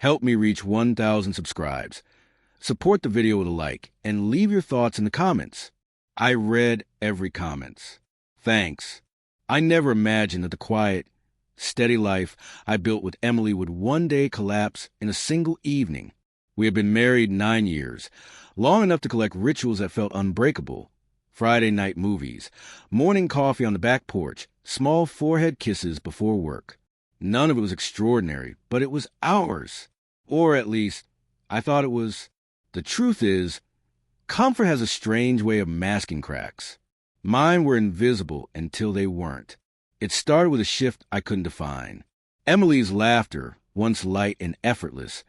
Help me reach 1,000 subscribes. Support the video with a like and leave your thoughts in the comments. I read every comment. Thanks. I never imagined that the quiet, steady life I built with Emily would one day collapse in a single evening. We had been married 9 years, long enough to collect rituals that felt unbreakable. Friday night movies, morning coffee on the back porch, small forehead kisses before work. None of it was extraordinary, but it was ours. Or at least, I thought it was. The truth is, comfort has a strange way of masking cracks. Mine were invisible until they weren't. It started with a shift I couldn't define. Emily's laughter, once light and effortless,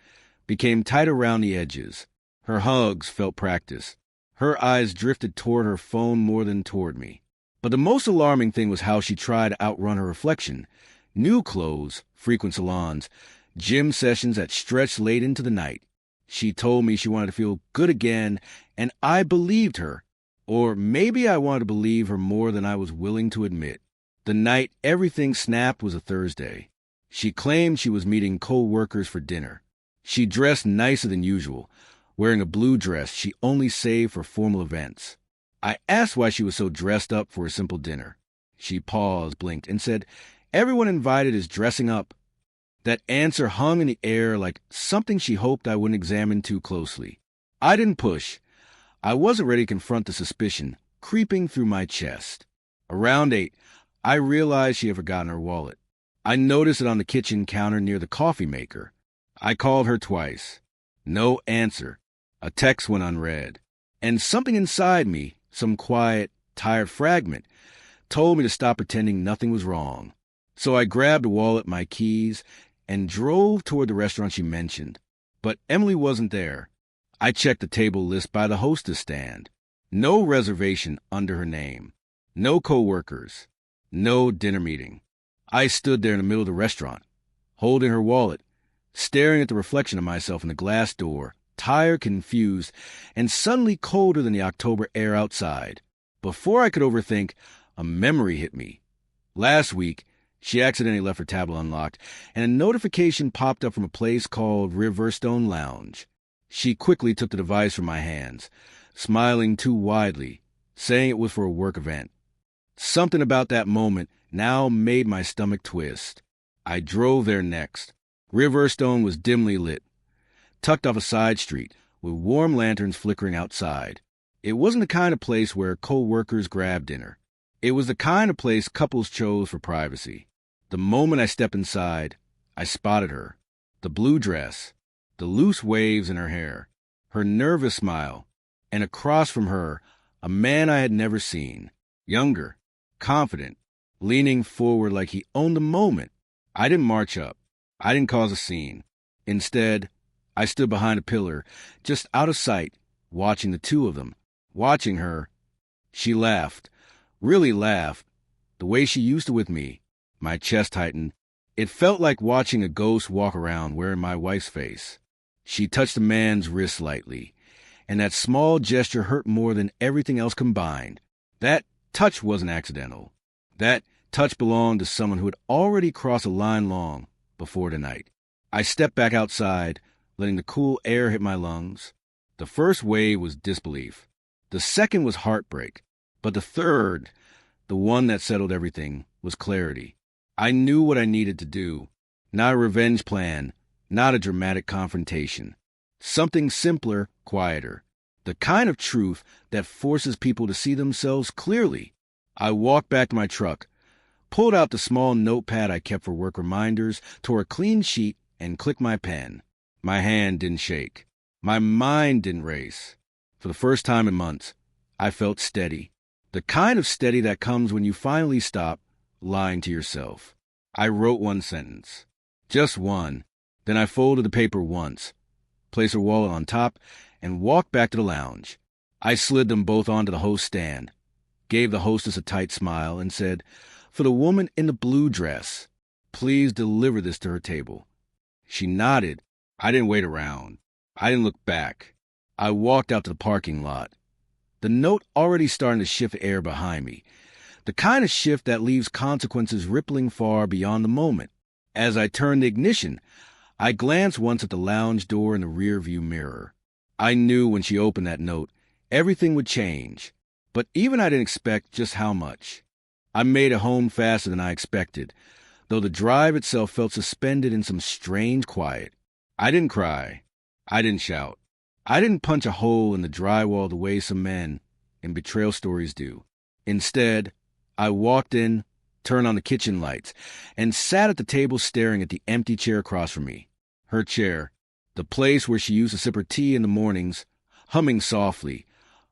became tight around the edges. Her hugs felt practiced. Her eyes drifted toward her phone more than toward me. But the most alarming thing was how she tried to outrun her reflection. New clothes, frequent salons, gym sessions that stretched late into the night. She told me she wanted to feel good again, and I believed her. Or maybe I wanted to believe her more than I was willing to admit. The night everything snapped was a Thursday. She claimed she was meeting co-workers for dinner. She dressed nicer than usual, wearing a blue dress she only saved for formal events. I asked why she was so dressed up for a simple dinner. She paused, blinked, and said, "Everyone invited is dressing up." That answer hung in the air like something she hoped I wouldn't examine too closely. I didn't push. I wasn't ready to confront the suspicion creeping through my chest. Around 8, I realized she had forgotten her wallet. I noticed it on the kitchen counter near the coffee maker. I called her twice. No answer. A text went unread. And something inside me, some quiet, tired fragment, told me to stop pretending nothing was wrong. So I grabbed the wallet, my keys, and drove toward the restaurant she mentioned. But Emily wasn't there. I checked the table list by the hostess stand. No reservation under her name. No co-workers. No dinner meeting. I stood there in the middle of the restaurant, holding her wallet, staring at the reflection of myself in the glass door, tired, confused, and suddenly colder than the October air outside. Before I could overthink, a memory hit me. Last week, she accidentally left her tablet unlocked, and a notification popped up from a place called Riverstone Lounge. She quickly took the device from my hands, smiling too widely, saying it was for a work event. Something about that moment now made my stomach twist. I drove there next. Riverstone was dimly lit, tucked off a side street, with warm lanterns flickering outside. It wasn't the kind of place where co-workers grabbed dinner. It was the kind of place couples chose for privacy. The moment I stepped inside, I spotted her. The blue dress, the loose waves in her hair, her nervous smile, and across from her, a man I had never seen. Younger, confident, leaning forward like he owned the moment. I didn't march up. I didn't cause a scene. Instead, I stood behind a pillar, just out of sight, watching the two of them, watching her. She laughed, really laughed, the way she used to with me. My chest tightened. It felt like watching a ghost walk around wearing my wife's face. She touched the man's wrist lightly, and that small gesture hurt more than everything else combined. That touch wasn't accidental. That touch belonged to someone who had already crossed a line long before tonight. I stepped back outside, letting the cool air hit my lungs. The first wave was disbelief. The second was heartbreak. But the third, the one that settled everything, was clarity. I knew what I needed to do. Not a revenge plan, not a dramatic confrontation. Something simpler, quieter. The kind of truth that forces people to see themselves clearly. I walked back to my truck, pulled out the small notepad I kept for work reminders, tore a clean sheet, and clicked my pen. My hand didn't shake. My mind didn't race. For the first time in months, I felt steady. The kind of steady that comes when you finally stop lying to yourself. I wrote one sentence. Just one. Then I folded the paper once, placed her wallet on top, and walked back to the lounge. I slid them both onto the host stand, gave the hostess a tight smile, and said, "For the woman in the blue dress, please deliver this to her table." She nodded. I didn't wait around. I didn't look back. I walked out to the parking lot. The note already starting to shift the air behind me, the kind of shift that leaves consequences rippling far beyond the moment. As I turned the ignition, I glanced once at the lounge door in the rearview mirror. I knew when she opened that note, everything would change. But even I didn't expect just how much. I made it home faster than I expected, though the drive itself felt suspended in some strange quiet. I didn't cry. I didn't shout. I didn't punch a hole in the drywall the way some men in betrayal stories do. Instead, I walked in, turned on the kitchen lights, and sat at the table staring at the empty chair across from me. Her chair, the place where she used to sip her tea in the mornings, humming softly,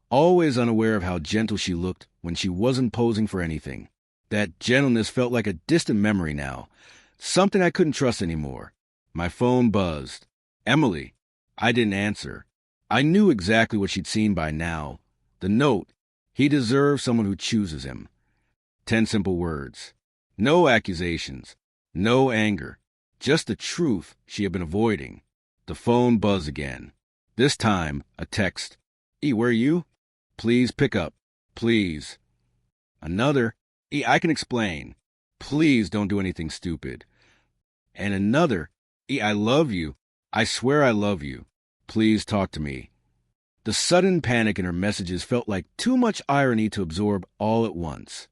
always unaware of how gentle she looked when she wasn't posing for anything. That gentleness felt like a distant memory now, something I couldn't trust anymore. My phone buzzed. Emily. I didn't answer. I knew exactly what she'd seen by now. The note. He deserves someone who chooses him. 10 simple words. No accusations. No anger. Just the truth she had been avoiding. The phone buzzed again. This time, a text. E, where are you? Please pick up. Please. Another. E, I can explain. Please don't do anything stupid. And another. E, I love you. I swear I love you. Please talk to me. The sudden panic in her messages felt like too much irony to absorb all at once.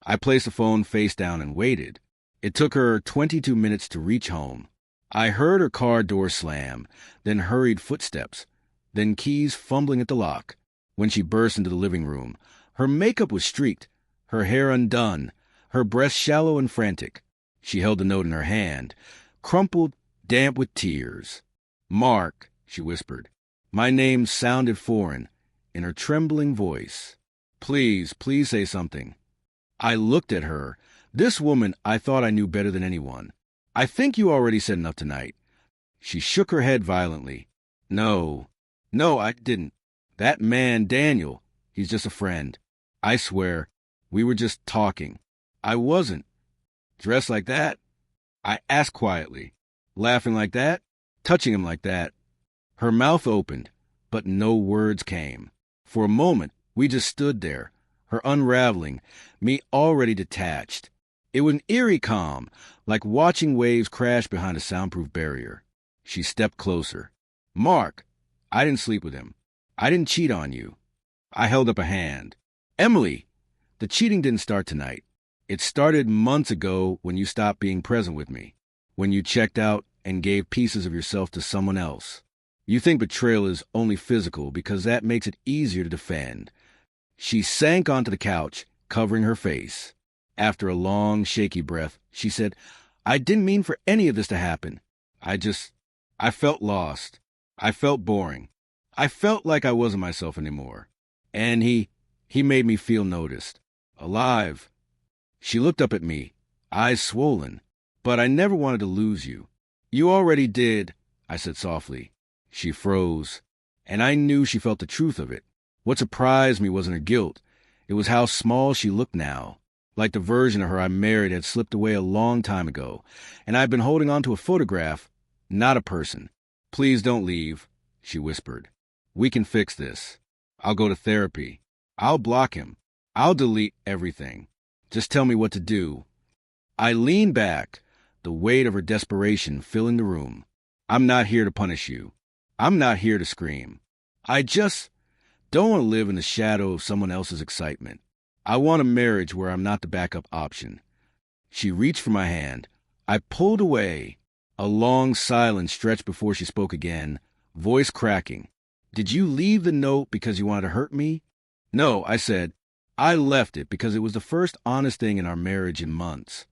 I placed the phone face down and waited. It took her 22 minutes to reach home. I heard her car door slam, then hurried footsteps, then keys fumbling at the lock. When she burst into the living room, her makeup was streaked, her hair undone, her breasts shallow and frantic. She held the note in her hand, crumpled, damp with tears. Mark, she whispered. My name sounded foreign in her trembling voice. Please say something. I looked at her. This woman I thought I knew better than anyone. I think you already said enough tonight. She shook her head violently. No, I didn't. That man, Daniel, he's just a friend. I swear, we were just talking. I wasn't. Dressed like that? I asked quietly. Laughing like that? Touching him like that? Her mouth opened, but no words came. For a moment, we just stood there, her unraveling, me already detached. It was an eerie calm, like watching waves crash behind a soundproof barrier. She stepped closer. Mark, I didn't sleep with him. I didn't cheat on you. I held up a hand. Emily, the cheating didn't start tonight. It started months ago when you stopped being present with me, when you checked out and gave pieces of yourself to someone else. You think betrayal is only physical because that makes it easier to defend. She sank onto the couch, covering her face. After a long, shaky breath, she said, I didn't mean for any of this to happen. I felt lost. I felt boring. I felt like I wasn't myself anymore. And he made me feel noticed. Alive. She looked up at me, eyes swollen. But I never wanted to lose you. You already did, I said softly. She froze, and I knew she felt the truth of it. What surprised me wasn't her guilt. It was how small she looked now, like the version of her I married had slipped away a long time ago, and I'd been holding on to a photograph, not a person. Please don't leave, she whispered. We can fix this. I'll go to therapy. I'll block him. I'll delete everything. Just tell me what to do. I leaned back, the weight of her desperation filling the room. I'm not here to punish you. I'm not here to scream. I just don't want to live in the shadow of someone else's excitement. I want a marriage where I'm not the backup option. She reached for my hand. I pulled away. A long silence stretched before she spoke again, voice cracking. Did you leave the note because you wanted to hurt me? No, I said. I left it because it was the first honest thing in our marriage in months.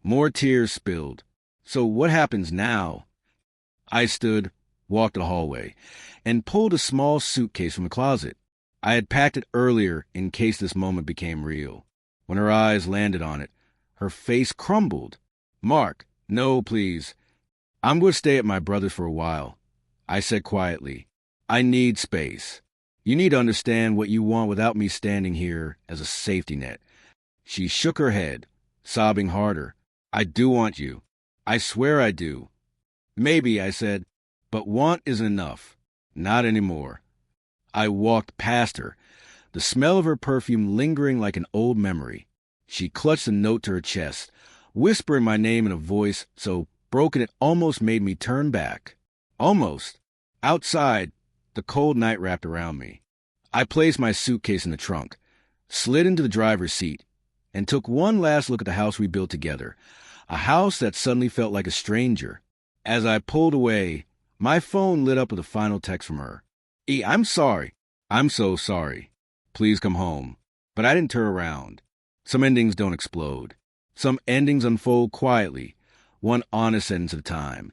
More tears spilled. So what happens now? I stood, walked the hallway, and pulled a small suitcase from the closet. I had packed it earlier in case this moment became real. When her eyes landed on it, her face crumbled. Mark, no, please. I'm going to stay at my brother's for a while. I said quietly, I need space. You need to understand what you want without me standing here as a safety net. She shook her head, sobbing harder. I do want you. I swear I do. Maybe, I said, but want isn't enough. Not anymore. I walked past her, the smell of her perfume lingering like an old memory. She clutched the note to her chest, whispering my name in a voice so broken it almost made me turn back. Almost. Outside, the cold night wrapped around me. I placed my suitcase in the trunk, slid into the driver's seat, and took one last look at the house we built together, a house that suddenly felt like a stranger. As I pulled away, my phone lit up with a final text from her. I'm sorry. I'm so sorry. Please come home. But I didn't turn around. Some endings don't explode. Some endings unfold quietly, one honest sentence at a time.